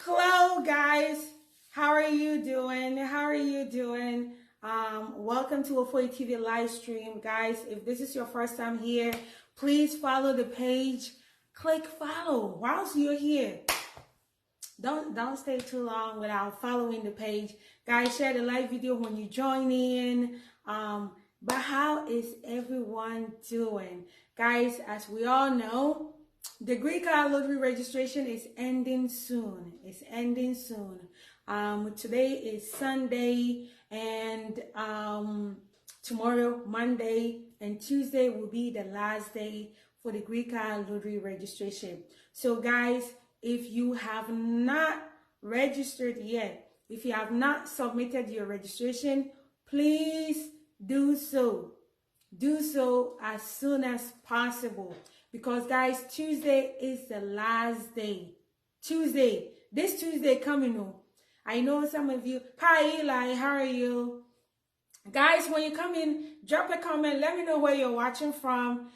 Hello guys, how are you doing? Welcome to a 40 TV live stream. Guys, if this is your first time here, please follow the page. Click follow whilst you're here. Don't stay too long without following the page. Guys, share the live video when you join in. But how is everyone doing? Guys, as we all know, the Greek lottery registration is ending soon. Today is Sunday, and tomorrow, Monday, and Tuesday will be the last day for the Greek lottery registration. So guys, if you have not registered yet, if you have not submitted your registration, please do so. Do so as soon as possible. Because guys, Tuesday is the last day. This Tuesday coming on. I know some of you, hi Eli, how are you? Guys, when you come in, drop a comment. Let me know where you're watching from.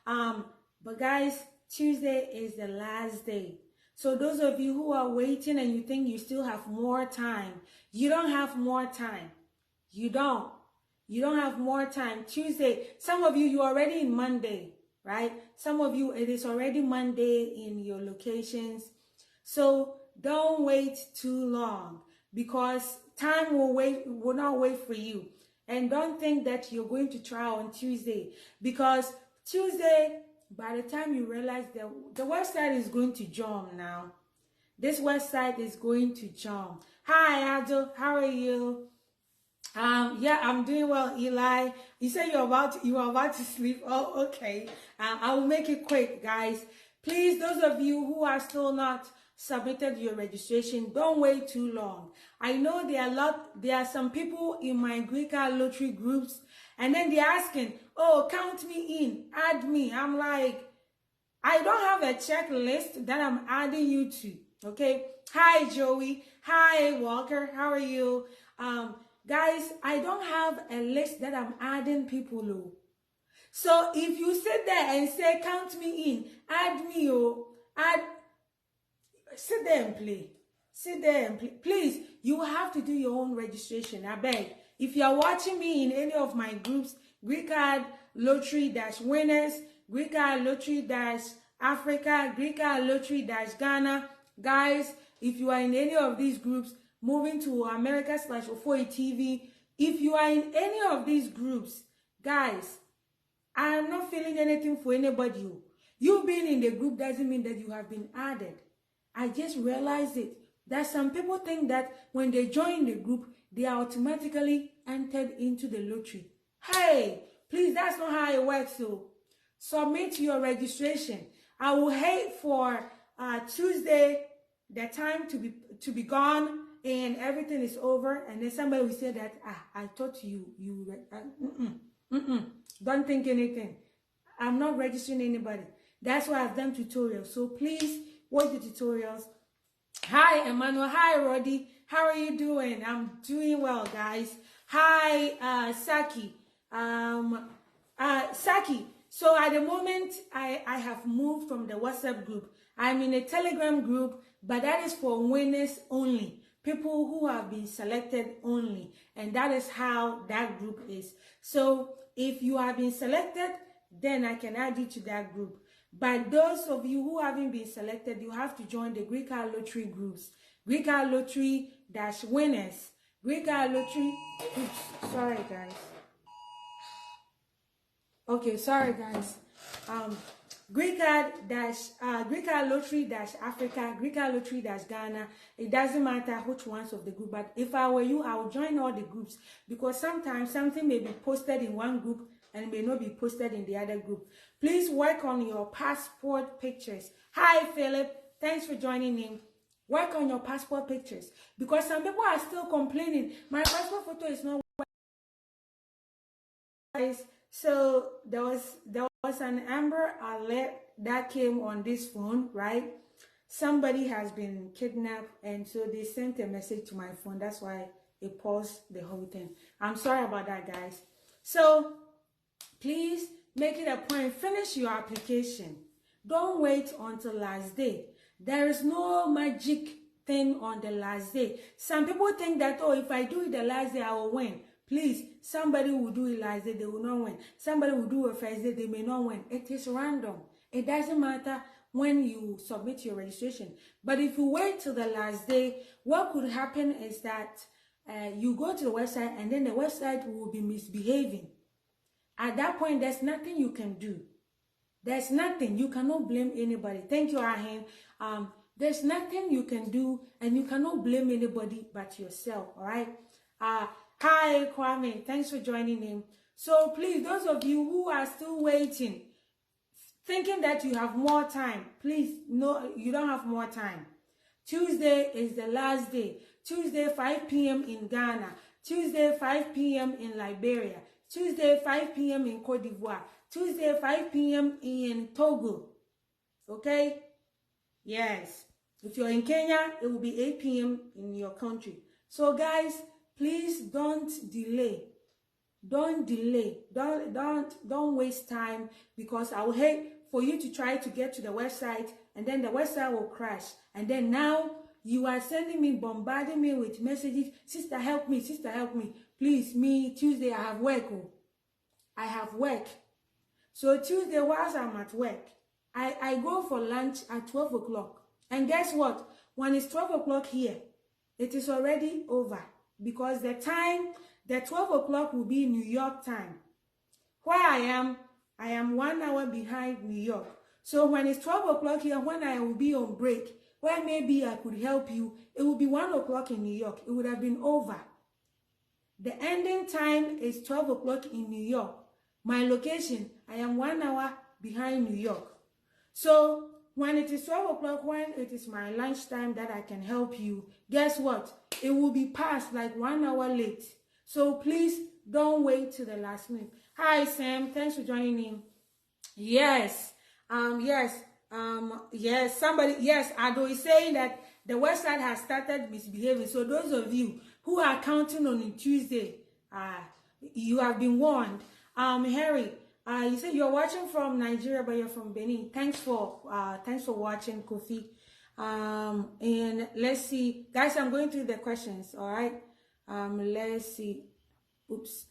But guys, Tuesday is the last day. So those of you who are waiting and you think you still have more time, you don't have more time. You don't have more time. Tuesday, some of you, you're already in Monday, right? Some of you, it is already Monday in your locations. So don't wait too long, because time will not wait for you. And don't think that you're going to try on Tuesday, because Tuesday, by the time you realize that the website is going to jump now. This website is going to jump. Hi, Ado, how are you? Yeah, I'm doing well, Eli. You said you were about to sleep. Oh, okay. I will make it quick, guys. Please, those of you who are still not submitted your registration, don't wait too long. I know there are some people in my Greek lottery groups, and then they're asking, oh, count me in, add me. I'm like, I don't have a checklist that I'm adding you to, okay? Hi, Joey. Hi, Walker. How are you? Guys, I don't have a list that I'm adding people to. So if you sit there and say, count me in, add me, sit there and play. Please, you have to do your own registration. I beg. If you are watching me in any of my groups, Greek Lottery-Winners, Greek Lottery-Africa, Greek Lottery-Ghana, guys, if you are in any of these groups, moving to America/Ofoi TV. If you are in any of these groups, guys, I am not feeling anything for anybody. You being in the group doesn't mean that you have been added. I just realized it. That some people think that when they join the group, they are automatically entered into the lottery. Hey, please, that's not how it works. So submit your registration. I will hate for Tuesday, the time to be gone, and everything is over, and then somebody will say that, I thought don't think anything. I'm not registering anybody. That's why I've done tutorials. So please watch the tutorials. Hi, Emmanuel. Hi, Roddy. How are you doing? I'm doing well, guys. Hi, Saki. Saki. So at the moment, I have moved from the WhatsApp group. I'm in a Telegram group, but that is for winners only. People who have been selected only, and that is how that group is. So if you have been selected, then I can add you to that group. But those of you who haven't been selected, you have to join the Greek Lottery groups. Greek Lottery-Winners. Greek Lottery. Oops, sorry guys. Okay, sorry guys. Greek Lottery-Africa, Greek Lottery-Ghana. It doesn't matter which ones of the group, but if I were you, I would join all the groups, because sometimes something may be posted in one group and may not be posted in the other group. Please work on your passport pictures. Hi, Philip. Thanks for joining in. Work on your passport pictures, because some people are still complaining, my passport photo is not. Guys, so there was an Amber Alert that came on this phone, right? Somebody has been kidnapped, and so they sent a message to my phone. That's why it paused the whole thing. I'm sorry about that, guys. So please make it a point, finish your application. Don't wait until last day. There is no magic thing on the last day. Some people think that, oh, if I do it the last day, I will win. Please, somebody will do it last day, they will not win. Somebody will do it first day, they may not win. It is random. It doesn't matter when you submit your registration. But if you wait till the last day, what could happen is that you go to the website and then the website will be misbehaving. At that point, there's nothing you can do. There's nothing. You cannot blame anybody. Thank you, Ahin. There's nothing you can do, and you cannot blame anybody but yourself, all right? Hi, Kwame. Thanks for joining in. So please, those of you who are still waiting, thinking that you have more time, please, no, you don't have more time. Tuesday is the last day. Tuesday, 5 p.m. in Ghana. Tuesday, 5 p.m. in Liberia. Tuesday, 5 p.m. in Cote d'Ivoire. Tuesday, 5 p.m. in Togo. Okay? Yes. If you're in Kenya, it will be 8 p.m. in your country. So guys, please don't delay. Don't delay. Don't waste time, because I will hate for you to try to get to the website and then the website will crash. And then now you are sending me, bombarding me with messages. Sister, help me. Sister, help me. Please, me, Tuesday, I have work. Oh. I have work. So Tuesday, whilst I'm at work, I go for lunch at 12 o'clock. And guess what? When it's 12 o'clock here, it is already over. Because the 12 o'clock will be New York time. Where I am 1 hour behind New York. So when it's 12 o'clock here, when I will be on break, where maybe I could help you, it will be 1 o'clock in New York. It would have been over. The ending time is 12 o'clock in New York. My location, I am 1 hour behind New York. So when it is 12 o'clock, when it is my lunchtime that I can help you, guess what? It will be past like 1 hour late. So please don't wait till the last minute. Hi, Sam. Thanks for joining in. Yes. Yes. Somebody, yes, Ado is saying that the website has started misbehaving. So those of you who are counting on Tuesday, you have been warned. Harry, you said you're watching from Nigeria, but you're from Benin. Thanks for watching, Kofi. And let's see, guys. I'm going through the questions. All right. Let's see. Oops.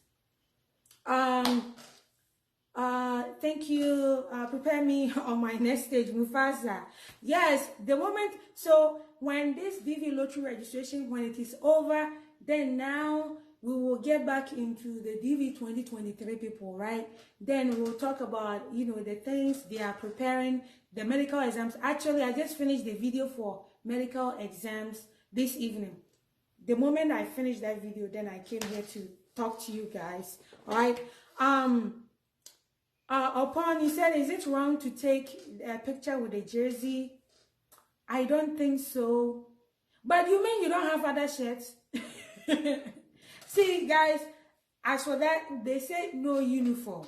Thank you. Prepare me on my next stage, Mufasa. Yes, the moment. So when this DV lottery registration, when it is over, then now we will get back into the DV 2023 people, right? Then we'll talk about, the things they are preparing, the medical exams. Actually, I just finished the video for medical exams this evening. The moment I finished that video, then I came here to talk to you guys. All right. Upon, he said, is it wrong to take a picture with a jersey? I don't think so. But you mean you don't have other shirts? See, guys, as for that, they say no uniform.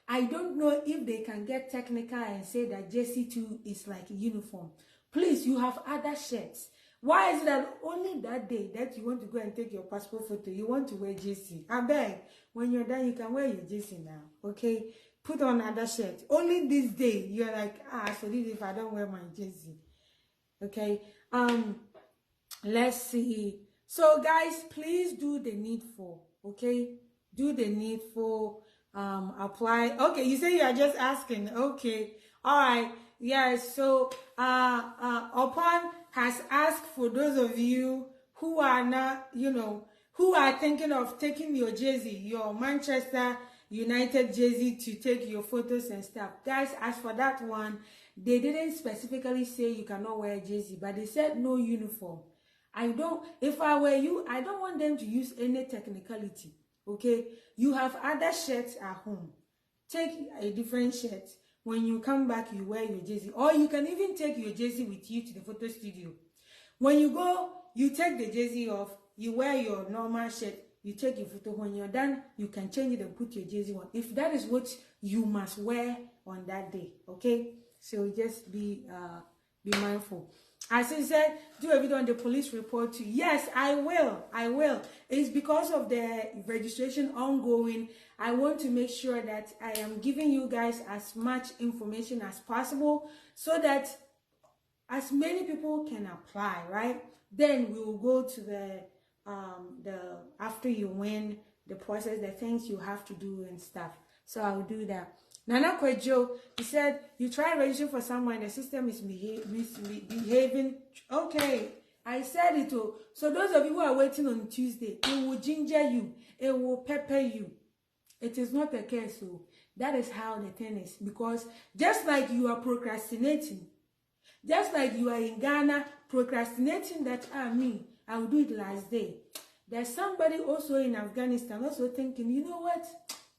I don't know if they can get technical and say that JC2 is like a uniform. Please, you have other shirts. Why is it that only that day that you want to go and take your passport photo, you want to wear JC? I beg, when you're done, you can wear your JC now, okay? Put on other shirt. Only this day, you're like, so this if I don't wear my JC, okay? Let's see. So, guys, please do the needful, okay? Do the needful, apply. Okay, you say you are just asking, okay. All right, yes, so, upon has asked for those of you who are not, who are thinking of taking your jersey, your Manchester United jersey, to take your photos and stuff. Guys, as for that one, they didn't specifically say you cannot wear a jersey, but they said no uniform. If I were you, I don't want them to use any technicality, okay? You have other shirts at home. Take a different shirt. When you come back, you wear your jersey. Or you can even take your jersey with you to the photo studio. When you go, you take the jersey off, you wear your normal shirt, you take your photo. When you're done, you can change it and put your jersey on. If that is what you must wear on that day, okay? So just be mindful. As he said, do a video on the police report too. Yes, I will. It's because of the registration ongoing. I want to make sure that I am giving you guys as much information as possible so that as many people can apply, right? Then we will go to the after you win, the process, the things you have to do and stuff. So I'll do that. Nana Kwejo, he said, you try registering for someone, the system is misbehaving. Okay, I said it all. So those of you who are waiting on Tuesday, it will ginger you, it will pepper you. It is not a case, so that is how the thing is. Because just like you are procrastinating, just like you are in Ghana procrastinating that, I will do it last day. There's somebody also in Afghanistan also thinking, you know what?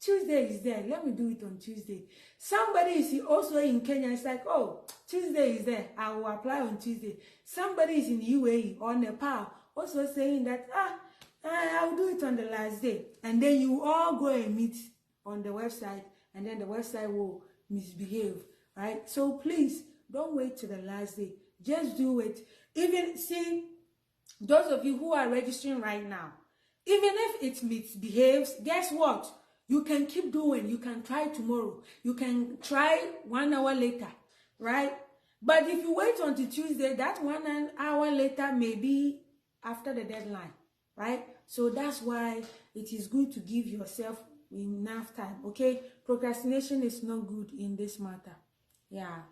Tuesday is there. Let me do it on Tuesday. Somebody is also in Kenya. It's like, oh, Tuesday is there. I will apply on Tuesday. Somebody is in UAE or Nepal also saying that, I will do it on the last day. And then you all go and meet on the website, and then the website will misbehave, right? So please, don't wait till the last day. Just do it. Even, see, those of you who are registering right now, even if it misbehaves, guess what? You can keep doing. You can try tomorrow. You can try 1 hour later, right? But if you wait until Tuesday, that 1 hour later may be after the deadline, right? So that's why it is good to give yourself enough time, okay? Procrastination is not good in this matter. Yeah.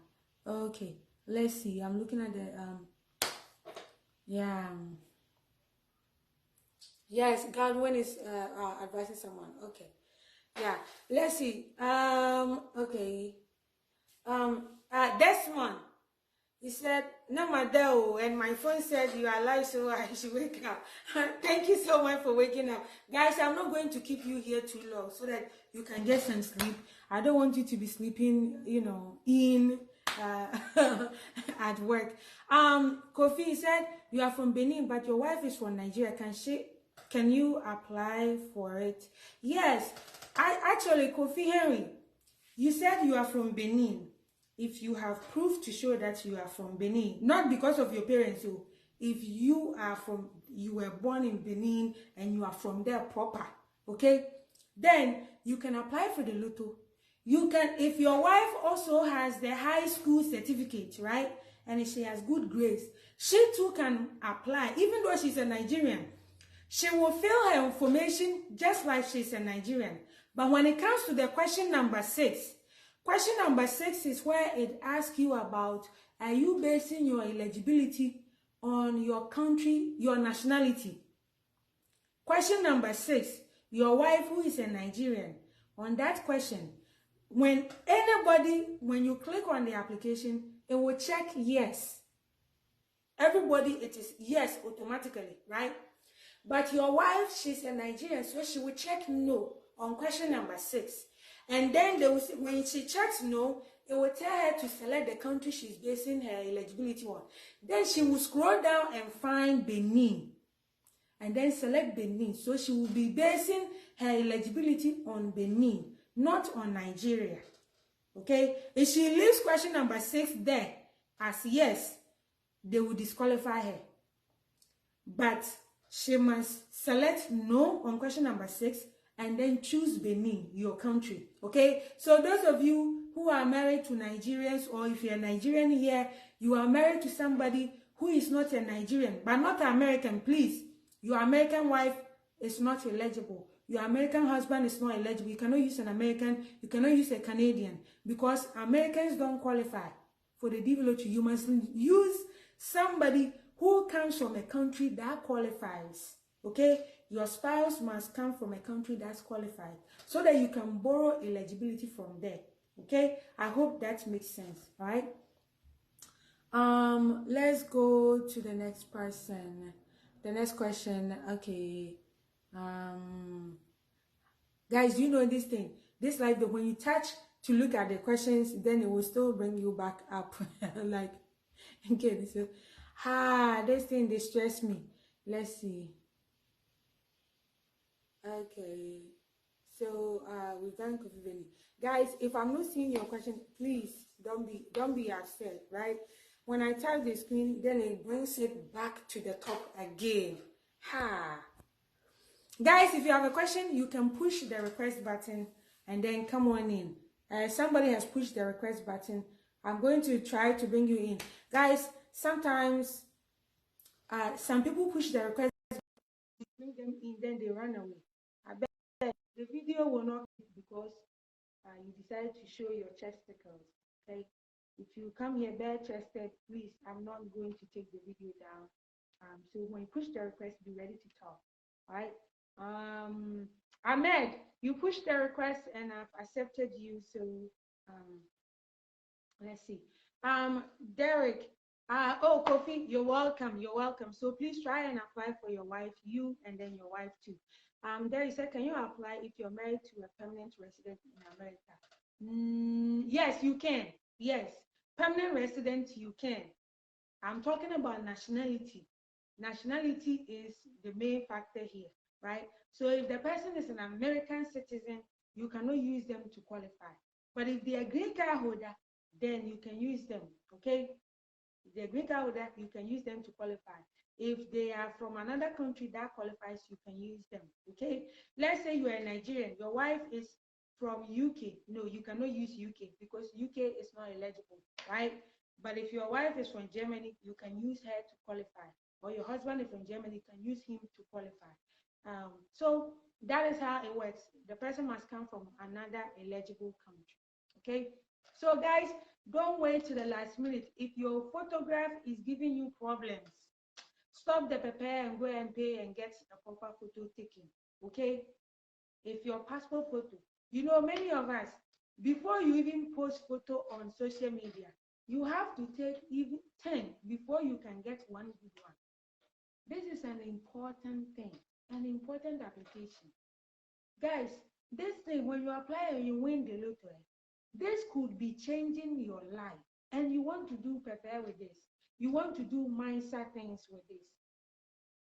Okay. Let's see. I'm looking at the yeah. Yes, Godwin is advising someone. Okay. Yeah. Let's see. Okay. This one. He said, Namadeo, and my phone said you are alive, so I should wake up. Thank you so much for waking up. Guys, I'm not going to keep you here too long so that you can get some sleep. I don't want you to be sleeping, in at work. Kofi said, you are from Benin, but your wife is from Nigeria. Can you apply for it? Yes. Kofi Henry, you said you are from Benin. If you have proof to show that you are from Benin, not because of your parents, so if you were born in Benin and you are from there proper, okay, then you can apply for the lotto. You can, if your wife also has the high school certificate, right, and she has good grades, she too can apply, even though she's a Nigerian. She will fill her information just like she's a Nigerian. But when it comes to the question number 6 is where it asks you about, are you basing your eligibility on your country, your nationality? Question number 6, your wife who is a Nigerian, on that question, when you click on the application, it will check yes. Everybody, it is yes automatically, right? But your wife, she's a Nigerian, so she will check no on question number 6. And then when she checks no, it will tell her to select the country she's basing her eligibility on. Then she will scroll down and find Benin. And then select Benin. So she will be basing her eligibility on Benin, not on Nigeria. Okay? If she leaves question number 6 there as yes, they will disqualify her. But she must select no on question number 6 and then choose Benin, your country. Okay? So those of you who are married to Nigerians, or if you're a Nigerian here, you are married to somebody who is not a Nigerian, but not American, please. Your American wife is not eligible. Your American husband is not eligible. You cannot use an American. You cannot use a Canadian, because Americans don't qualify for the DVLO2. You must use somebody who comes from a country that qualifies. Okay? Your spouse must come from a country that's qualified so that you can borrow eligibility from there. Okay? I hope that makes sense, right? Let's go to the next person. The next question. Okay. Guys, you know this thing. This like when you touch to look at the questions, then it will still bring you back up. Like, okay, this is this thing, they stress me. Let's see. Okay, so we've done Coffee. Guys, if I'm not seeing your question, please don't be upset, right? When I tap the screen, then it brings it back to the top again. Guys, if you have a question, you can push the request button and then come on in. Somebody has pushed the request button. I'm going to try to bring you in. Guys, sometimes some people push the request, bring them in, then they run away. I bet the video will not because you decide to show your chesticles. Okay, if you come here bare chested, please, I'm not going to take the video down. So when you push the request, be ready to talk. All right. Ahmed, you pushed the request and I've accepted you. So let's see. Derek. Oh, Kofi, you're welcome. You're welcome. So please try and apply for your wife, you and then your wife too. Derek said, can you apply if you're married to a permanent resident in America? Yes, you can. Yes, permanent resident, you can. I'm talking about nationality. Nationality is the main factor here, right? So if the person is an American citizen, you cannot use them to qualify. But if they are green card holder, then you can use them, okay? If they're green card holder, you can use them to qualify. If they are from another country that qualifies, you can use them, okay? Let's say you are a Nigerian, your wife is from UK. No, you cannot use UK because UK is not eligible, right? But if your wife is from Germany, you can use her to qualify. Or your husband is from Germany, you can use him to qualify. So that is how it works. The person must come from another eligible country. Okay. So guys, don't wait to the last minute. If your photograph is giving you problems, stop the prepare and go and pay and get a proper photo taken. Okay. If your passport photo, you know, many of us, before you even post photo on social media, you have to take even 10 before you can get one good one. This is an important thing, an important application. Guys, this thing, when you apply and you win the lottery, this could be changing your life. And you want to do prepare with this. You want to do mindset things with this.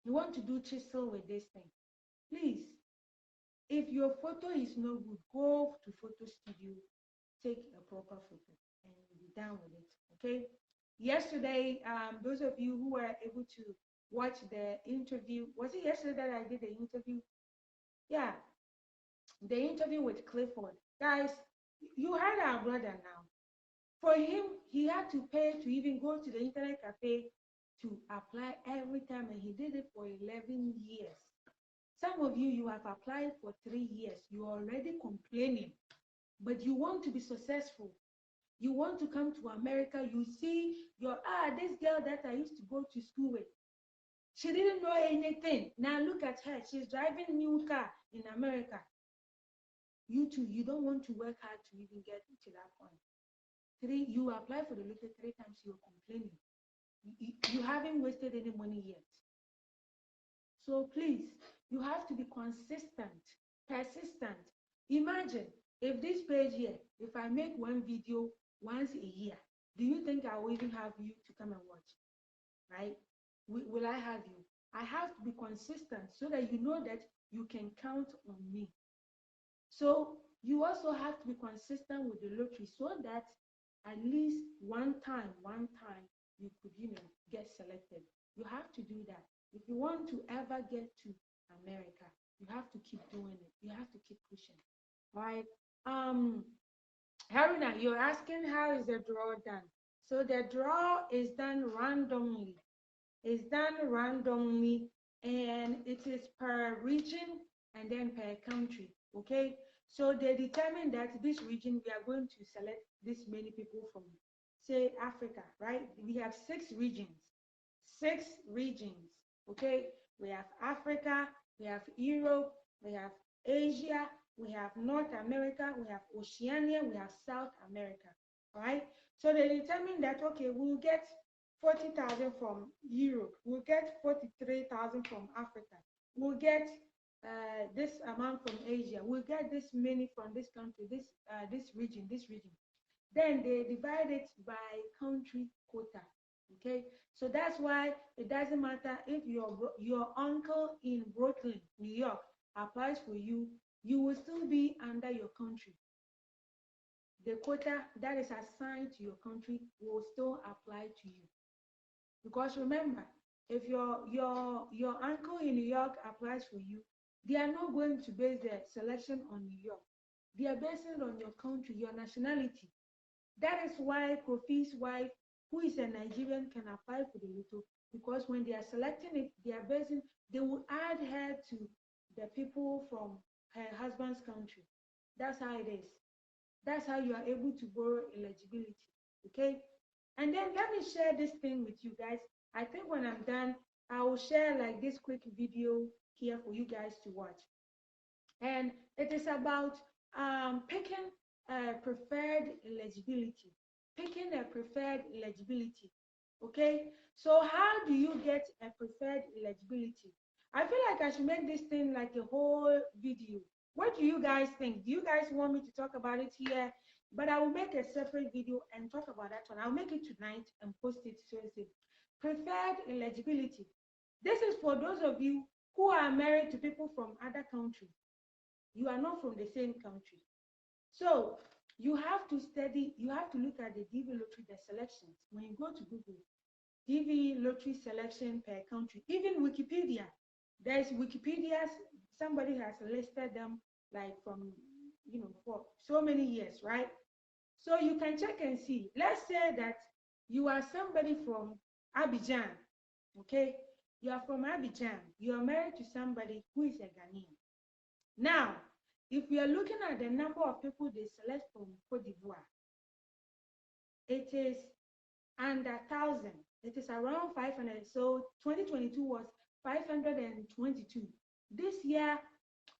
You want to do chisel with this thing. Please, if your photo is no good, go to photo studio, take a proper photo, and be done with it. Okay. Yesterday, those of you who were able to watch the interview, was it yesterday that I did the interview? Yeah, the interview with Clifford. Guys, you heard our brother now. For him, he had to pay to even go to the internet cafe to apply every time, and he did it for 11 years. Some of you, you have applied for 3 years. You're already complaining, but you want to be successful. You want to come to America. You see this girl that I used to go to school with. She didn't know anything. Now look at her. She's driving a new car in America. You too, you don't want to work hard to even get to that point. You apply for the lottery 3 times, you're complaining. You haven't wasted any money yet. So please, you have to be consistent, persistent. Imagine if this page here, if I make one video once a year, do you think I will even have you to come and watch? Right? Will I have you? I have to be consistent so that you know that you can count on me. So you also have to be consistent with the lottery so that at least one time you could, get selected. You have to do that. If you want to ever get to America, you have to keep doing it. You have to keep pushing. All right. Haruna, you're asking how is the draw done? So the draw is done randomly. It's done randomly, and it is per region and then per country. Okay. So they determine that this region, we are going to select this many people from, say, Africa, right? We have 6 regions. 6 regions, okay? We have Africa, we have Europe, we have Asia, we have North America, we have Oceania, we have South America, all right? So they determine that, okay, we'll get 40,000 from Europe, we'll get 43,000 from Africa, we'll get this amount from Asia, we'll get this many from this country, this region. Then they divide it by country quota. Okay, so that's why it doesn't matter if your uncle in Brooklyn, New York, applies for you, you will still be under your country. The quota that is assigned to your country will still apply to you. Because remember, if your uncle in New York applies for you, they are not going to base their selection on New York. They are based on your country, your nationality. That is why Kofi's wife who is a Nigerian can apply for the lotto, because when they are selecting it, they will add her to the people from her husband's country. That's how it is. That's how you are able to borrow eligibility. Okay. And then let me share this thing with you guys. I think when I'm done, I will share like this quick video here for you guys to watch. And it is about picking a preferred eligibility. Picking a preferred eligibility. Okay. So how do you get a preferred eligibility? I feel like I should make this thing like a whole video. What do you guys think? Do you guys want me to talk about it here? But I will make a separate video and talk about that one. I'll make it tonight and post it Thursday. Preferred eligibility. This is for those of you who are married to people from other countries. You are not from the same country. So you have to study, you have to look at the DV lottery, the selections. When you go to Google, DV lottery selection per country, even Wikipedia, there's Wikipedia, somebody has listed them like from, for so many years, right? So you can check and see. Let's say that you are somebody from Abidjan, okay? You are from Abidjan. You are married to somebody who is a Ghanaian. Now, if we are looking at the number of people they select from Cote d'Ivoire, it is under 1,000. It is around 500. So 2022 was 522. This year,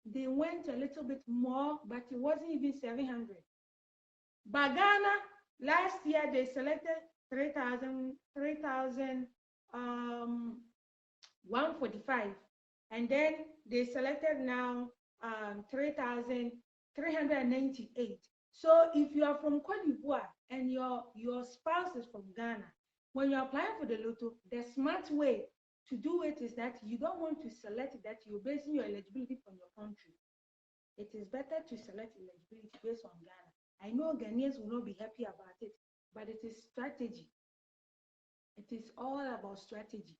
they went a little bit more, but it wasn't even 700. But Ghana, last year, they selected 145. And then they selected now 3,398. So if you are from Cote d'Ivoire and your spouse is from Ghana, when you're applying for the lotto, the smart way to do it is that you don't want to select that you're basing your eligibility from your country. It is better to select eligibility based on Ghana. I know Ghanaians will not be happy about it, but it is strategy. It is all about strategy.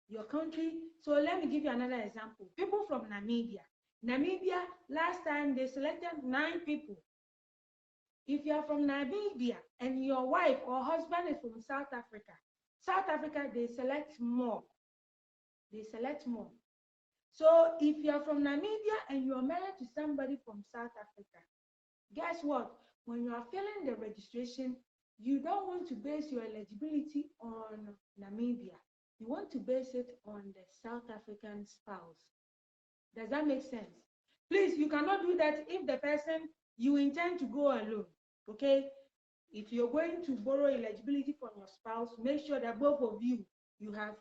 Your country. So let me give you another example. People from Namibia. Namibia, last time they selected 9 people. If you are from Namibia and your wife or husband is from South Africa, they select more. They select more. So if you are from Namibia and you are married to somebody from South Africa, guess what? When you are filling the registration, you don't want to base your eligibility on Namibia. You want to base it on the South African spouse. Does that make sense? Please, you cannot do that if the person you intend to go alone. Okay? If you're going to borrow eligibility from your spouse, make sure that both of you have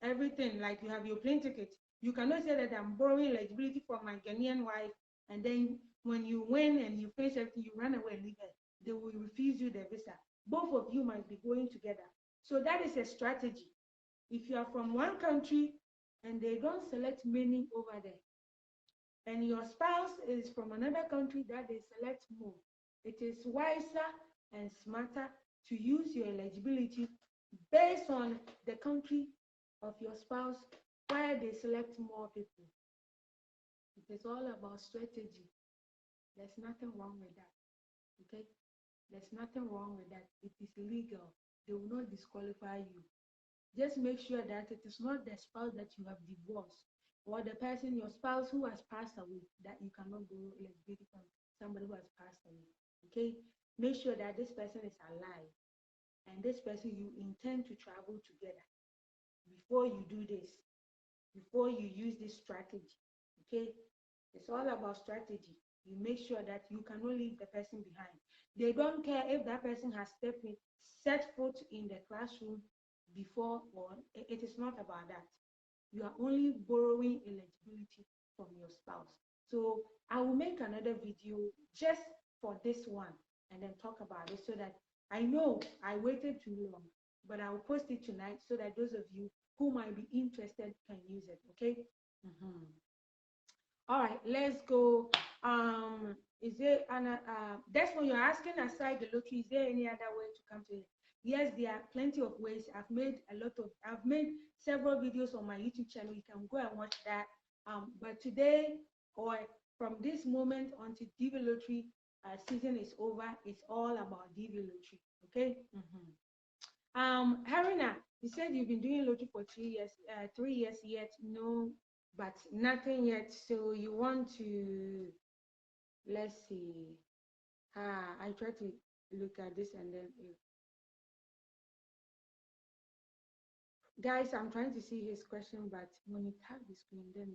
everything, like you have your plane ticket. You cannot say that I'm borrowing eligibility from my Ghanaian wife, and then when you win and you finish everything, you run away and leave her. They will refuse you the visa. Both of you might be going together. So that is a strategy. If you are from one country and they don't select many over there, and your spouse is from another country that they select more, it is wiser and smarter to use your eligibility based on the country of your spouse where they select more people. It is all about strategy. There's nothing wrong with that. Okay? There's nothing wrong with that. It is legal. They will not disqualify you. Just make sure that it is not the spouse that you have divorced or the person, your spouse who has passed away, that you cannot go eligibility from somebody who has passed away. Okay? Make sure that this person is alive and this person you intend to travel together before you do this, before you use this strategy. Okay? It's all about strategy. You make sure that you cannot leave the person behind. They don't care if that person has set foot in the classroom before, or it is not about that. You are only borrowing eligibility from your spouse. So I will make another video just for this one and then talk about it, so that I know I waited too long, but I will post it tonight so that those of you who might be interested can use it. Okay. All right, let's go. Is there that's when you're asking, aside the lottery, is there any other way to come to it? Yes, there are plenty of ways. I've made several videos on my YouTube channel. You can go and watch that. But today, or from this moment until DV lottery season is over, it's all about DV lottery. Okay. Harina, you said you've been doing lottery for 3 years, 3 years yet, no, but nothing yet. So you want to, let's see. I try to look at this and then, guys, I'm trying to see his question, but when you tap the screen, then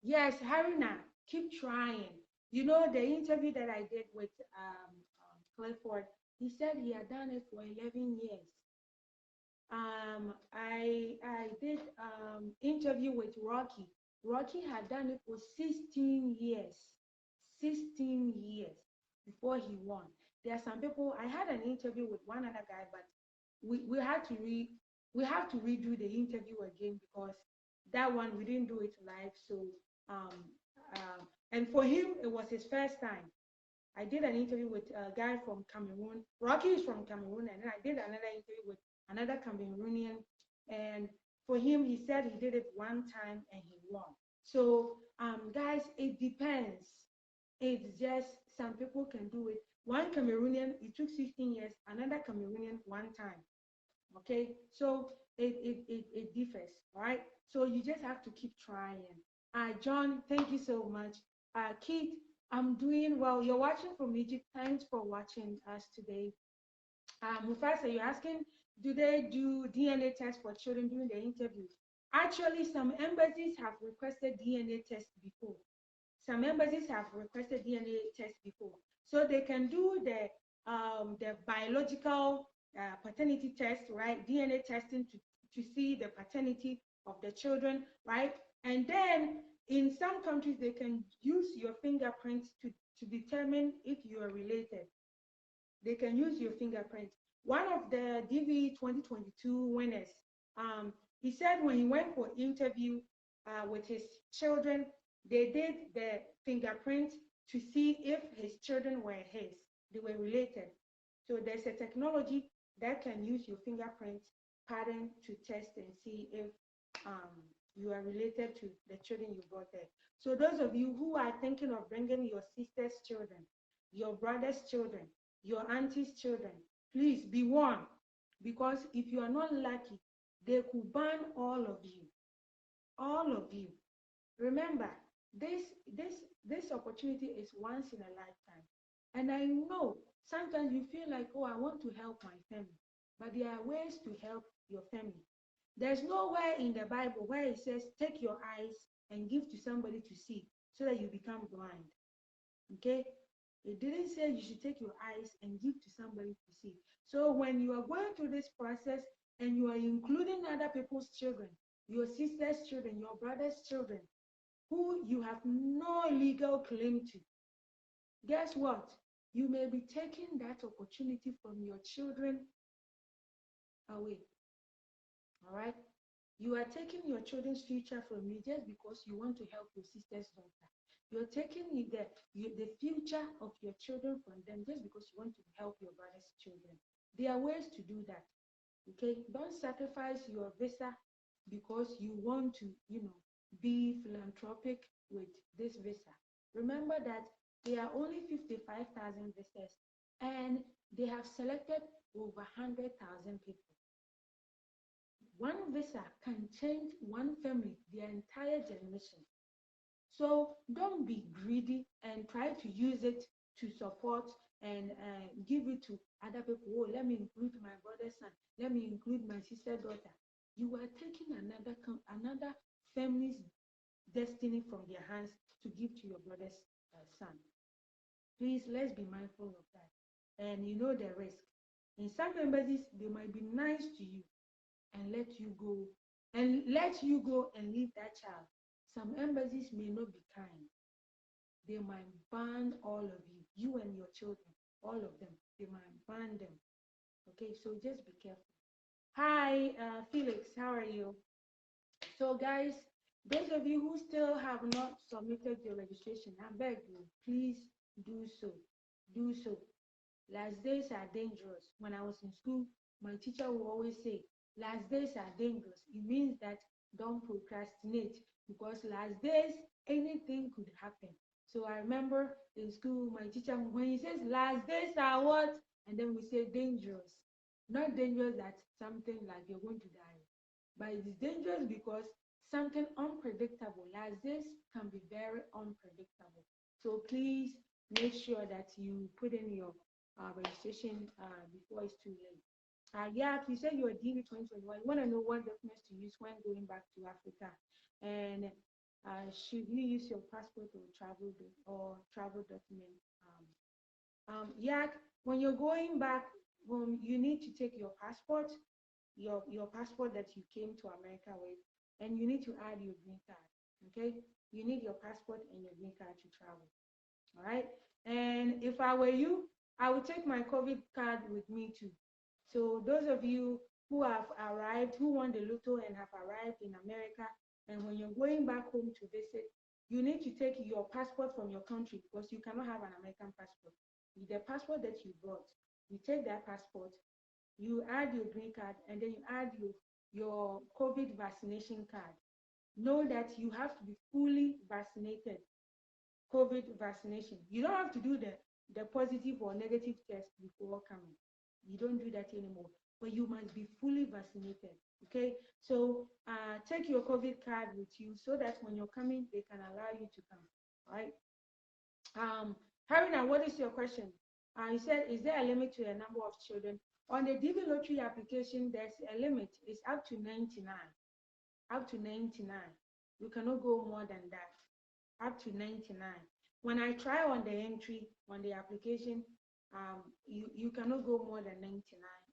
yes, Harina, keep trying. You know, the interview that I did with Clifford, he said he had done it for 11 years. I did interview with Rocky. Rocky had done it for 16 years. 16 years before he won. There are some people. I had an interview with one other guy, but we had to we have to redo the interview again because that one we didn't do it live. So um, and for him it was his first time. I did an interview with a guy from Cameroon. Rocky is from Cameroon, and then I did another interview with another Cameroonian. And for him, he said he did it one time and he won. So, guys, it depends. It's just some people can do it. One Cameroonian, it took 16 years. Another Cameroonian, one time. Okay, so it differs, all right? So you just have to keep trying. John, thank you so much. Keith, I'm doing well. You're watching from Egypt. Thanks for watching us today. Mufasa, you're asking, do they do DNA tests for children during the interview? Actually, some embassies have requested DNA tests before. Some embassies have requested DNA tests before. So they can do the biological paternity test, right? DNA testing to see the paternity of the children, right? And then in some countries, they can use your fingerprints to determine if you are related. They can use your fingerprint. One of the DV 2022 winners, he said when he went for interview with his children, they did the fingerprint to see if his children were his, they were related. So there's a technology that can use your fingerprint pattern to test and see if you are related to the children you brought there. So those of you who are thinking of bringing your sister's children, your brother's children, your auntie's children, please be warned, because if you are not lucky, they could ban all of you. All of you. Remember, this opportunity is once in a lifetime. And I know sometimes you feel like, oh, I want to help my family, but there are ways to help your family. There's nowhere in the Bible where it says, take your eyes and give to somebody to see so that you become blind. Okay? It didn't say you should take your eyes and give to somebody to see. So when you are going through this process and you are including other people's children, your sister's children, your brother's children, who you have no legal claim to, guess what? You may be taking that opportunity from your children away. All right? You are taking your children's future from you just because you want to help your sister's daughter. You're taking the future of your children from them just because you want to help your brother's children. There are ways to do that. Okay? Don't sacrifice your visa because you want to, be philanthropic with this visa. Remember that there are only 55,000 visas and they have selected over 100,000 people. One visa can change one family, their entire generation. So don't be greedy and try to use it to support and give it to other people. Oh, let me include my brother's son. Let me include my sister's daughter. You are taking another family's destiny from their hands to give to your brother's son. Please, let's be mindful of that. And you know the risk. In some embassies, they might be nice to you and let you go and leave that child. Some embassies may not be kind. They might ban all of you and your children, all of them. They might ban them. Okay, so just be careful. Hi, Felix, how are you? So, guys, those of you who still have not submitted your registration, I beg you, please do so. Do so. Last days are dangerous. When I was in school, my teacher would always say, last days are dangerous. It means that don't procrastinate because last days, anything could happen. So I remember in school, my teacher, when he says last days are what? And then we say dangerous. Not dangerous that something like you're going to die, but it's dangerous because something unpredictable. Last days can be very unpredictable. So please make sure that you put in your registration before it's too late. Yeah, you said you're DV 2021. You want to know what documents to use when going back to Africa, and should you use your passport or travel document? Yeah, when you're going back home, you need to take your passport, your passport that you came to America with, and you need to add your green card. Okay, you need your passport and your green card to travel. All right. And if I were you, I would take my COVID card with me too. So those of you who have arrived, who won the lotto and have arrived in America, and when you're going back home to visit, you need to take your passport from your country because you cannot have an American passport. With the passport that you brought, you take that passport, you add your green card, and then you add your COVID vaccination card. Know that you have to be fully vaccinated. COVID vaccination. You don't have to do the positive or negative test before coming. You don't do that anymore. But you must be fully vaccinated. Okay. So take your COVID card with you so that when you're coming, they can allow you to come. All right. Harina, what is your question? You said, is there a limit to the number of children? On the DV lottery application, there's a limit. It's up to 99. Up to 99. You cannot go more than that. Up to 99. When I try on the entry, on the application, you cannot go more than 99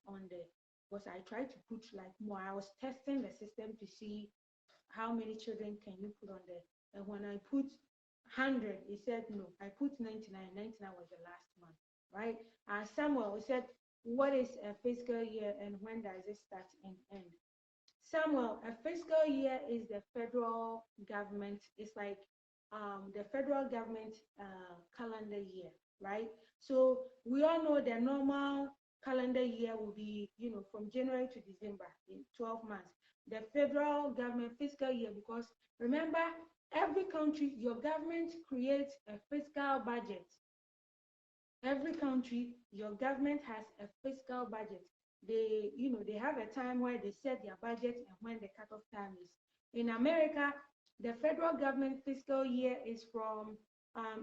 on there because I tried to put like more. I was testing the system to see how many children can you put on there. And when I put 100, it said no. I put 99. 99 was the last one, right? Samuel said, what is a fiscal year and when does it start and end? Samuel, a fiscal year is the federal government. It's like the federal government calendar year, right? So we all know the normal calendar year will be, from January to December in 12 months. The federal government fiscal year, because remember, every country, your government creates a fiscal budget. Every country, your government has a fiscal budget. They have a time where they set their budget and when the cutoff time is. In America, the federal government fiscal year is from,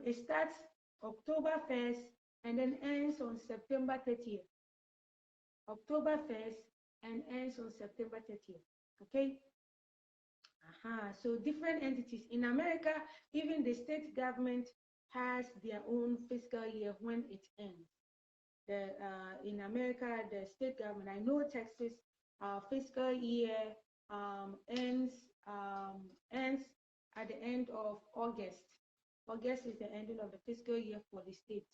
it starts October 1st and then ends on September 30th. October 1st and ends on September 30th. Okay? So different entities. In America, even the state government has their own fiscal year when it ends. In America, the state government, I know Texas, fiscal year ends at the end of August. August is the ending of the fiscal year for the state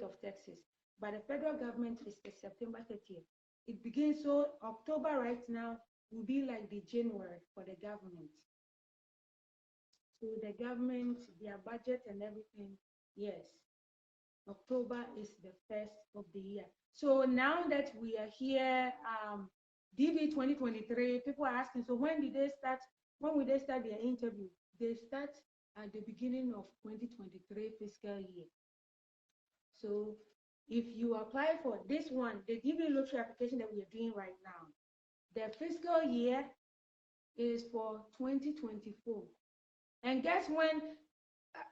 of Texas. But the federal government is the September 30th. It begins, so October right now will be like the January for the government. So the government, their budget and everything, yes. October is the first of the year. So now that we are here, DV 2023, people are asking, so when will they start their interview? They start at the beginning of 2023 fiscal year. So if you apply for this one, the DV lottery application that we are doing right now, the fiscal year is for 2024. And guess when?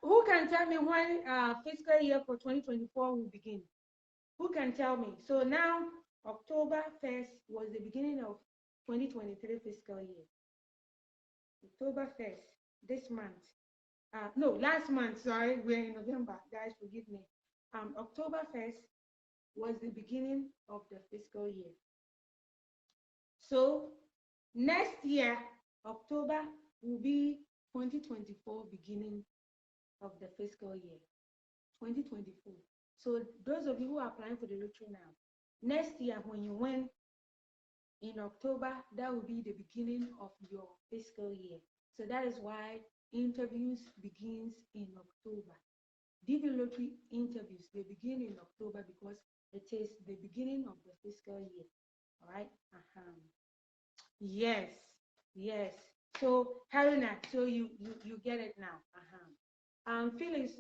Who can tell me when fiscal year for 2024 will begin? Who can tell me? So now, October 1st was the beginning of 2023 fiscal year. October 1st, this month. No, last month, sorry, we're in November. Guys, forgive me. October 1st was the beginning of the fiscal year. So next year, October will be 2024 beginning of the fiscal year, 2024. So those of you who are applying for the lottery now, next year when you win in October, that will be the beginning of your fiscal year. So that is why interviews begins in October. DV lottery interviews, they begin in October because it is the beginning of the fiscal year. All right. Yes. So Harina, so you get it now. Felix,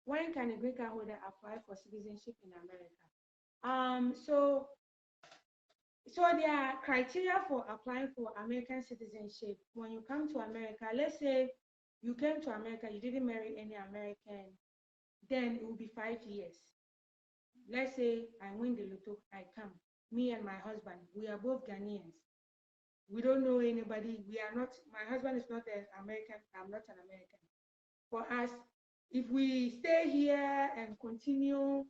when can a green card holder apply for citizenship in America? So there are criteria for applying for American citizenship. When you come to America, let's say you came to America, you didn't marry any American, then it will be 5 years. Let's say I win the lotto, I come, me and my husband, we are both Ghanaians. We don't know anybody. We are not, my husband is not an American, I'm not an American. For us, if we stay here and continue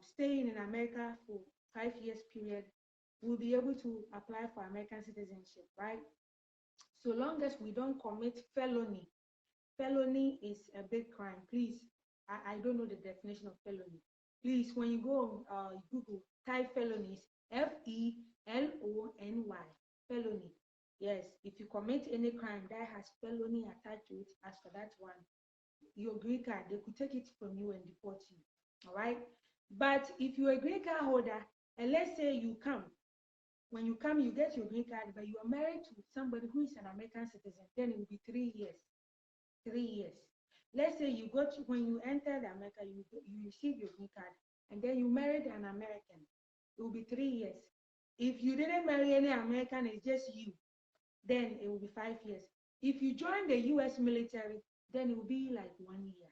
staying in America for 5 years period, we'll be able to apply for American citizenship, right? So long as we don't commit felony. Felony is a big crime. Please, I don't know the definition of felony. Please, when you go on Google, type felonies, Felony, felony. Yes, if you commit any crime that has felony attached to it, as for that one, your green card, they could take it from you and deport you. All right. But if you're a green card holder, and let's say you come, when you come, you get your green card, but you are married to somebody who is an American citizen, then it will be 3 years. 3 years. Let's say you got, when you entered America, you received your green card, and then you married an American. It will be 3 years. If you didn't marry any American, it's just you, then it will be 5 years. If you join the U.S. military, then it will be like 1 year.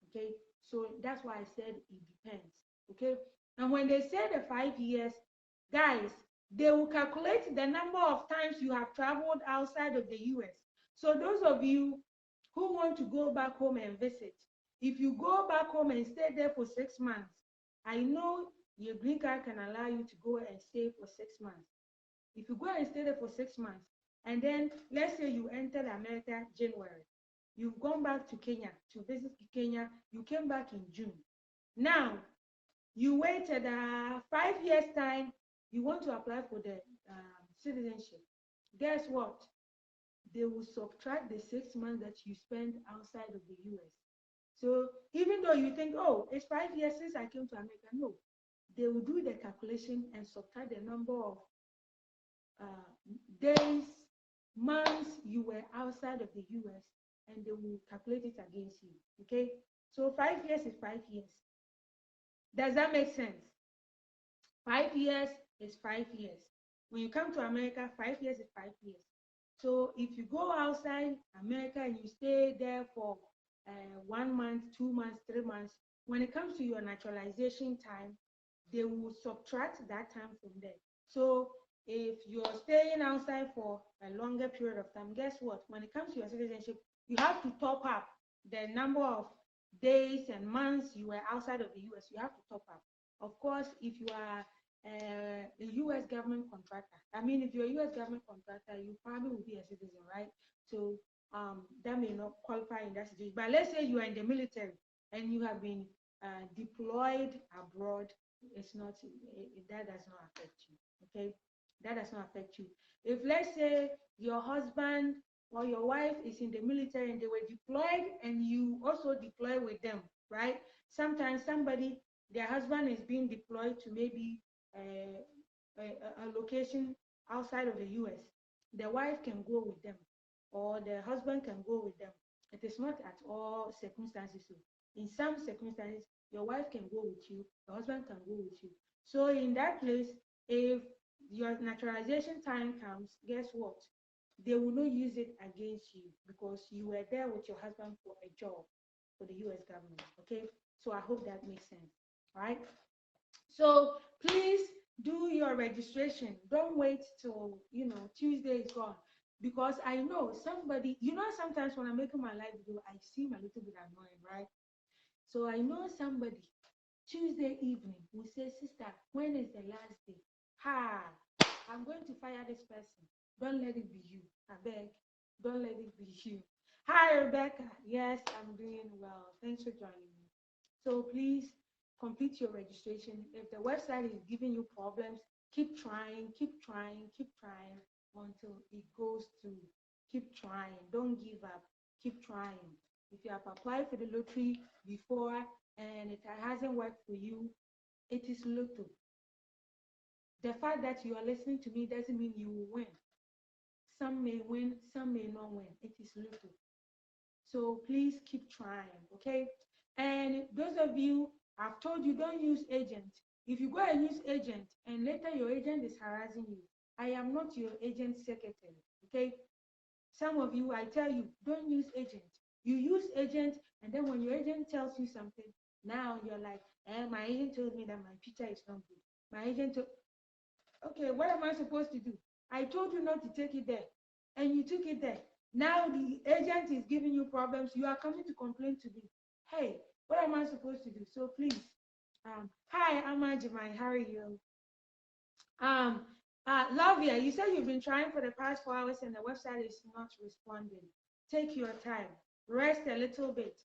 Okay, so that's why I said it depends. Okay, and when they say the 5 years, guys, they will calculate the number of times you have traveled outside of the U.S. So those of you who want to go back home and visit, if you go back home and stay there for 6 months, I know your green card can allow you to go and stay for 6 months. If you go and stay there for 6 months, and then let's say you entered America January, you've gone back to Kenya to visit Kenya, you came back in June. Now, you waited 5 years time, you want to apply for the citizenship. Guess what? They will subtract the 6 months that you spent outside of the US. So even though you think, oh, it's 5 years since I came to America, no, they will do the calculation and subtract the number of days, months you were outside of the US, and they will calculate it against you. Okay, so 5 years is 5 years. Does that make sense? 5 years is 5 years. When you come to America, 5 years is 5 years. So if you go outside America and you stay there for 1 month, 2 months, 3 months, when it comes to your naturalization time, they will subtract that time from there. So if you're staying outside for a longer period of time, guess what? When it comes to your citizenship, you have to top up the number of days and months you were outside of the US. You have to top up. Of course, if you are a US government contractor, I mean, if you're a US government contractor, you probably will be a citizen, right? So that may not qualify in that situation. But let's say you are in the military and you have been deployed abroad, it's not, that does not affect you. Okay, that does not affect you. If let's say your husband or your wife is in the military and they were deployed and you also deploy with them, right? Sometimes somebody, their husband is being deployed to maybe a location outside of the US. The wife can go with them or the husband can go with them. It is not at all circumstances. So in some circumstances, your wife can go with you, your husband can go with you. So in that place, if your naturalization time comes, guess what? They will not use it against you because you were there with your husband for a job for the US government. Okay, so I hope that makes sense. All right, so please do your registration. Don't wait till Tuesday is gone, because I know somebody, sometimes when I'm making my live video, I seem a little bit annoying, right? So I know somebody Tuesday evening will say, sister, when is the last day? Ha, I'm going to fire this person. Don't let it be you. I beg. Don't let it be you. Hi, Rebecca. Yes, I'm doing well. Thanks for joining me. So please complete your registration. If the website is giving you problems, keep trying, keep trying, keep trying until it goes through. Keep trying. Don't give up. Keep trying. If you have applied for the lottery before and it hasn't worked for you, it is lotto. The fact that you are listening to me doesn't mean you will win. Some may win, some may not win. It is lotto. So please keep trying, okay? And those of you, I've told you, don't use agent. If you go and use agent and later your agent is harassing you, I am not your agent secretary, okay? Some of you, I tell you, don't use agent. You use agent, and then when your agent tells you something, now you're like, my agent told me that my picture is not good. My agent told, okay, what am I supposed to do? I told you not to take it there, and you took it there. Now the agent is giving you problems. You are coming to complain to me. Hey, what am I supposed to do? So please, hi, I'm Ajimai. How are you? Um, Lavia, you said you've been trying for the past 4 hours and the website is not responding. Take your time, rest a little bit.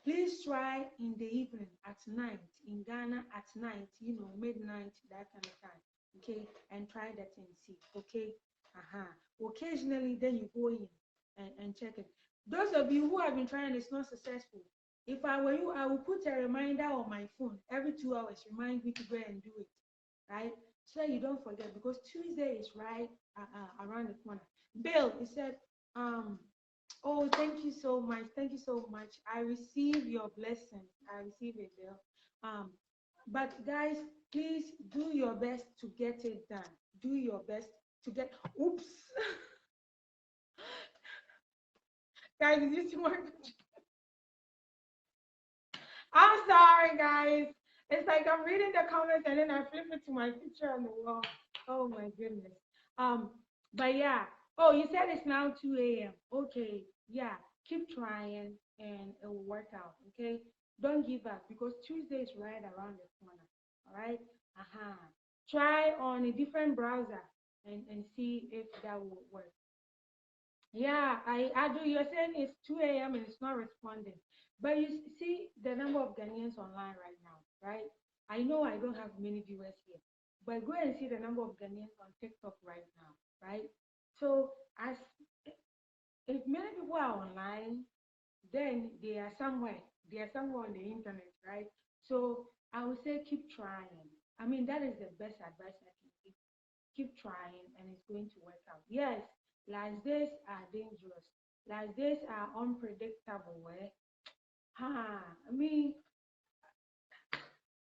Please try in the evening at night, in Ghana at night, you know, midnight, that kind of time, okay? And try that and see, okay? Occasionally, then you go in and check it. Those of you who have been trying, it's not successful. If I were you, I would put a reminder on my phone every 2 hours, remind me to go and do it, right? So you don't forget, because Tuesday is right around the corner. Bill, he said, oh, thank you so much. Thank you so much. I receive your blessing. I receive it, Bill. But guys, please do your best to get it done. Do your best to get, oops. Guys, did you see my picture? I'm sorry, guys. It's like I'm reading the comments and then I flip it to my picture on the wall. Oh my goodness. But yeah. Oh, you said it's now 2 a.m. Okay. Yeah. Keep trying and it will work out. Okay. Don't give up because Tuesday is right around the corner. All right. Try on a different browser and see if that will work. Yeah, I do. You're saying it's 2 a.m. and it's not responding. But you see the number of Ghanaians online right now, right? I know I don't have many viewers here, but go and see the number of Ghanaians on TikTok right now, right? So as if many people are online, then they are somewhere. They are somewhere on the internet, right? So I would say keep trying. I mean, that is the best advice I can give. Keep trying and it's going to work out. Yes, last days are dangerous. Last days are unpredictable. I mean,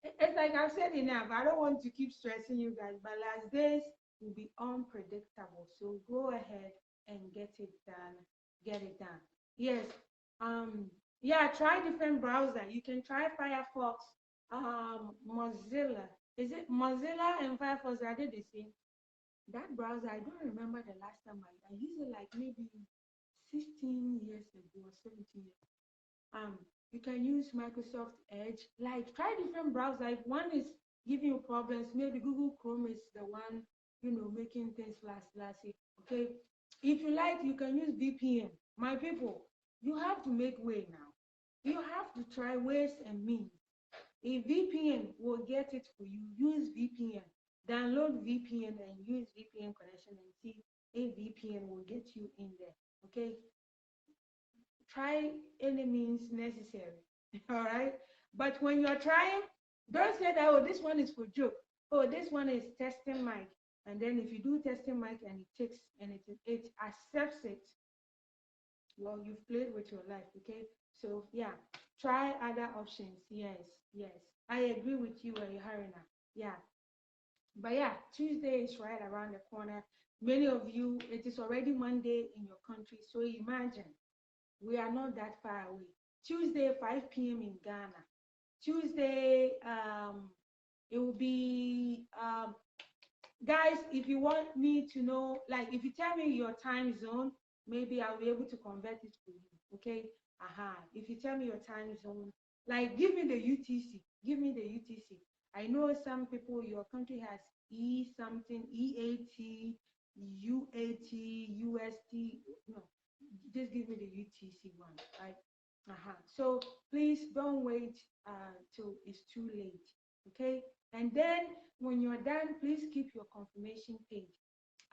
it's like I've said enough. I don't want to keep stressing you guys, but last days will be unpredictable. So go ahead and get it done. Get it done. Yes. Yeah, try different browser. You can try Firefox, Mozilla. Is it Mozilla and Firefox? Are they the same? That browser, I don't remember the last time I used it, like maybe 16 years ago or 17 years. You can use Microsoft Edge. Like try different browsers. If one is giving you problems, maybe Google Chrome is the one, you know, making things last. Okay. If you like, you can use VPN. My people, you have to make way now. You have to try ways and means. A VPN will get it for you. Use VPN. Download VPN and use VPN connection and see a VPN will get you in there. Okay. Try any means necessary. All right. But when you're trying, don't say that, oh, this one is for joke. Oh, this one is testing mic. And then if you do testing mic and it takes and it accepts it, well, you've played with your life. Okay. So yeah, try other options. Yes. I agree with you, Harina. Yeah. But yeah, Tuesday is right around the corner. Many of you, it is already Monday in your country. So imagine we are not that far away. Tuesday, 5 p.m. in Ghana. Tuesday, it will be, guys, if you want me to know, like if you tell me your time zone, maybe I'll be able to convert it for you. Okay. If you tell me your time zone, like give me the UTC. Give me the UTC. I know some people, your country has E something, EAT, UAT, UST. No, just give me the UTC one, right? So please don't wait till it's too late, okay? And then when you're done, please keep your confirmation page.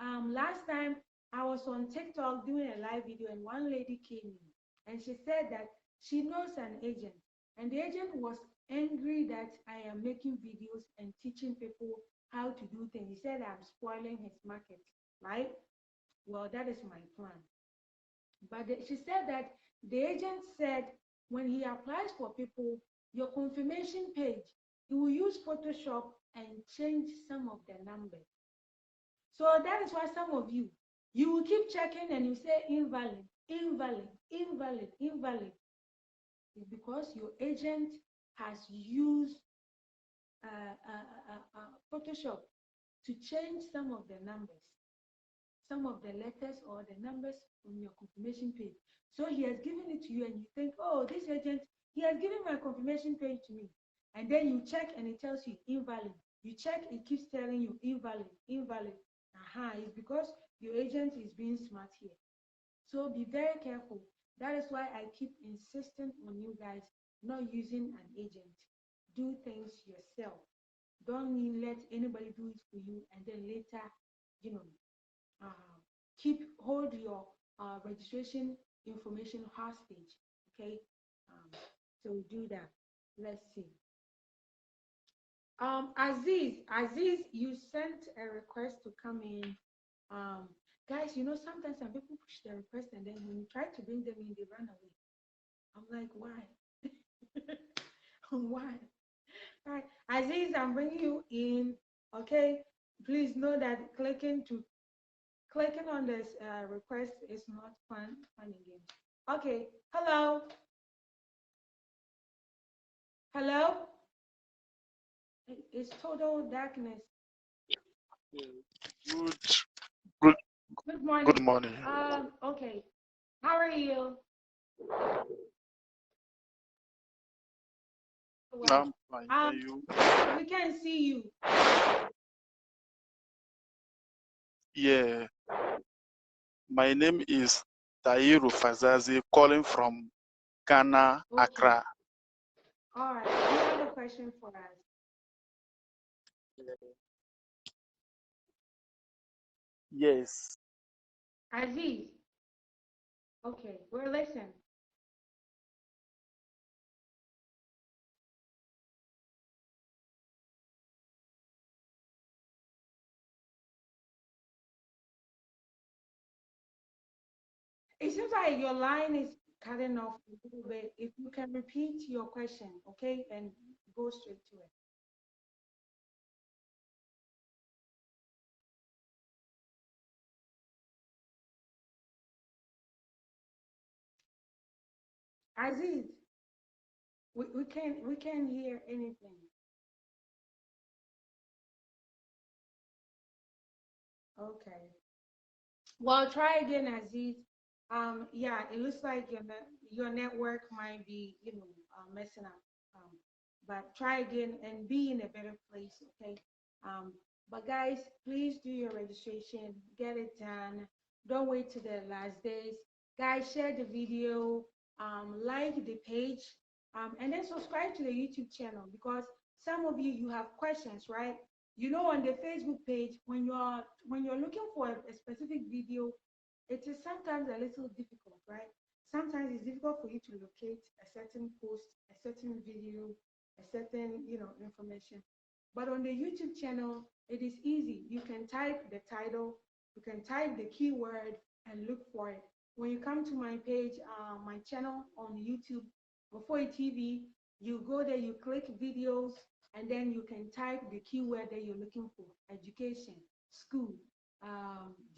Last time I was on TikTok doing a live video and one lady came in and she said that she knows an agent and the agent was angry that I am making videos and teaching people how to do things. He said I'm spoiling his market, right? Well, that is my plan. But she said that The agent said when he applies for people, your confirmation page, he will use Photoshop and change some of the numbers. So that is why some of you, you will keep checking and you say invalid, invalid, invalid, invalid. It's because your agent has used Photoshop to change some of the numbers, some of the letters or the numbers on your confirmation page. So he has given it to you and you think, oh, this agent, he has given my confirmation page to me. And then you check and it tells you invalid. You check, it keeps telling you invalid, invalid. It's because your agent is being smart here. So be very careful. That is why I keep insisting on you guys not using an agent. Do things yourself. Don't let anybody do it for you and then later, you know, hold your registration information hostage. Okay, so do that. Let's see. Aziz, you sent a request to come in. Guys, sometimes some people push the request and then when you try to bring them in, they run away. I'm like, why? Why? All right, Aziz, I'm bringing you in. Okay, please know that clicking on this request is not fun again. Okay, hello. It's total darkness. Good, good, Good morning. good morning. Okay, how are you? I'm fine. And you? We can see you. Yeah. My name is Tairu Fazazi, calling from Ghana, Okay. Accra. All right. You have a question for us? Yes. Aziz. Okay, we're listening. It seems like your line is cutting off a little bit. If you can repeat your question, okay, and go straight to it. Aziz, we can't hear anything. Okay. Well, try again, Aziz. Yeah, it looks like your network might be, messing up. But try again and be in a better place, okay? But guys, please do your registration, get it done. Don't wait to the last days. Guys, share the video, like the page, and then subscribe to the YouTube channel because some of you have questions, right? On the Facebook page, when you're looking for a specific video, it is sometimes a little difficult, right? Sometimes it's difficult for you to locate a certain post, a certain video, a certain information. But on the YouTube channel, it is easy. You can type the title, you can type the keyword and look for it. When you come to my page, my channel on YouTube, before TV, you go there, you click videos, and then you can type the keyword that you're looking for: education, school,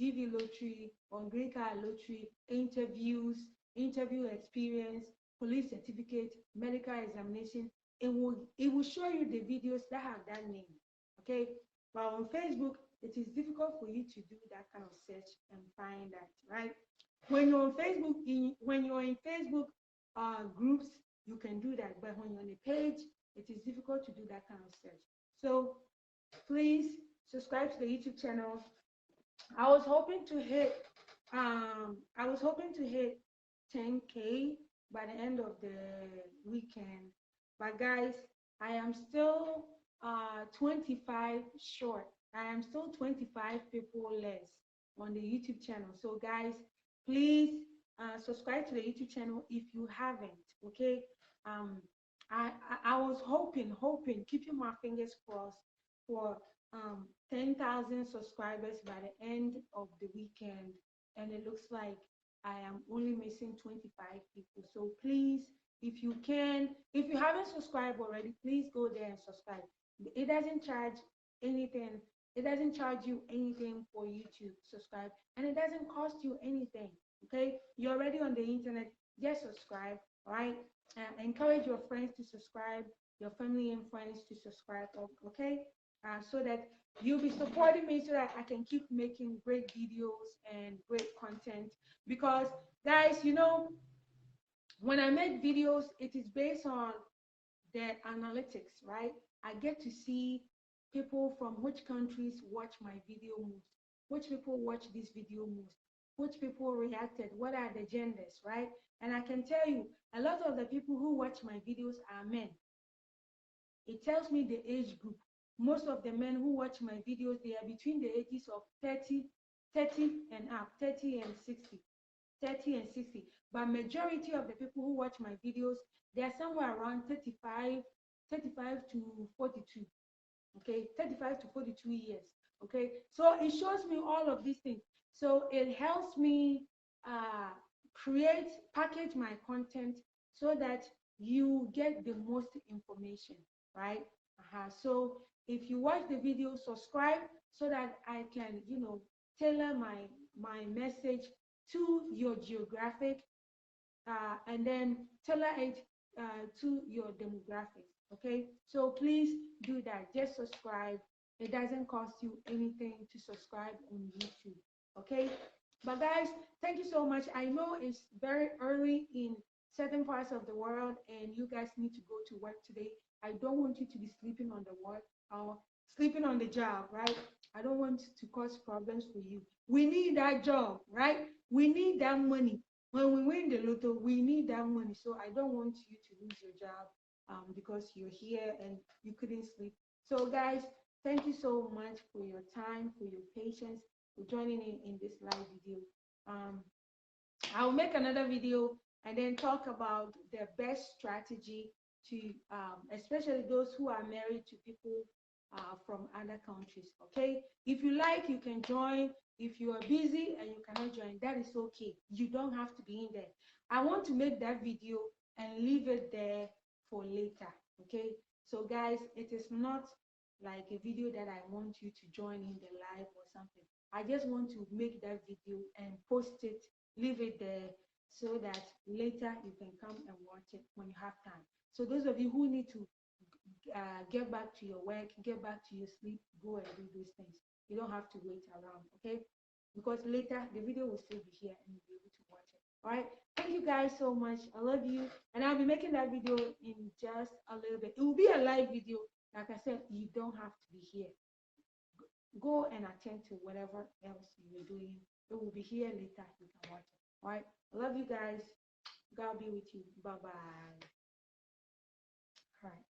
DV lottery, on green card lottery, interviews, interview experience, police certificate, medical examination. It will show you the videos that have that name. Okay, but on Facebook, it is difficult for you to do that kind of search and find that, right? When you're on Facebook, when you're in Facebook groups, you can do that. But when you're on a page, it is difficult to do that kind of search. So please subscribe to the YouTube channel. I was hoping to hit 10K by the end of the weekend. But guys, I am still 25 short. I am still 25 people less on the YouTube channel. So guys, please subscribe to the YouTube channel if you haven't. Okay. Um, I was hoping, keeping my fingers crossed for 10,000 subscribers by the end of the weekend, and it looks like I am only missing 25 people. So please, if you can, if you haven't subscribed already, please go there and subscribe. It doesn't charge anything. It doesn't charge you anything for you to subscribe, and it doesn't cost you anything. Okay, you're already on the internet. Just subscribe, all right? Encourage your friends to subscribe, your family and friends to subscribe. Okay, so that you'll be supporting me so that I can keep making great videos and great content. Because guys, you know, when I make videos, it is based on the analytics, right? I get to see people from which countries watch my video most, which people watch this video most, which people reacted, what are the genders, right? And I can tell you, a lot of the people who watch my videos are men. It tells me the age group. Most of the men who watch my videos, they are between the ages of 30 and up, 30 and 60. 30 and 60. But majority of the people who watch my videos, they are somewhere around 35 to 42. Okay, 35 to 42 years. Okay, so it shows me all of these things. So it helps me uh, package my content so that you get the most information, right? So if you watch the video, subscribe so that I can, you know, tailor my message to your geographic, and then tailor it to your demographics. Okay, so please do that. Just subscribe. It doesn't cost you anything to subscribe on YouTube. Okay, but guys, thank you so much. I know it's very early in certain parts of the world and you guys need to go to work today. I don't want you to be sleeping on the work or sleeping on the job, right? I don't want to cause problems for you. We need that job, right? We need that money. When we win the lotto, we need that money. So I don't want you to lose your job because you're here and you couldn't sleep. So guys, thank you so much for your time, for your patience, for joining in this live video. Um, I'll make another video and then talk about the best strategy to, especially those who are married to people from other countries. Okay, if you like, you can join. If you are busy and you cannot join, that is okay. You don't have to be in there. I want to make that video and leave it there for later. Okay, so guys, it is not like a video that I want you to join in the live or something. I just want to make that video and post it, leave it there so that later you can come and watch it when you have time. So those of you who need to get back to your work, get back to your sleep, go and do those things. You don't have to wait around, okay? Because later the video will still be here and you'll be able to watch it. All right. Thank you guys so much. I love you. And I'll be making that video in just a little bit. It will be a live video. Like I said, you don't have to be here. Go and attend to whatever else you're doing. It will be here later. You can watch it. All right. I love you guys. God be with you. Bye bye. All right.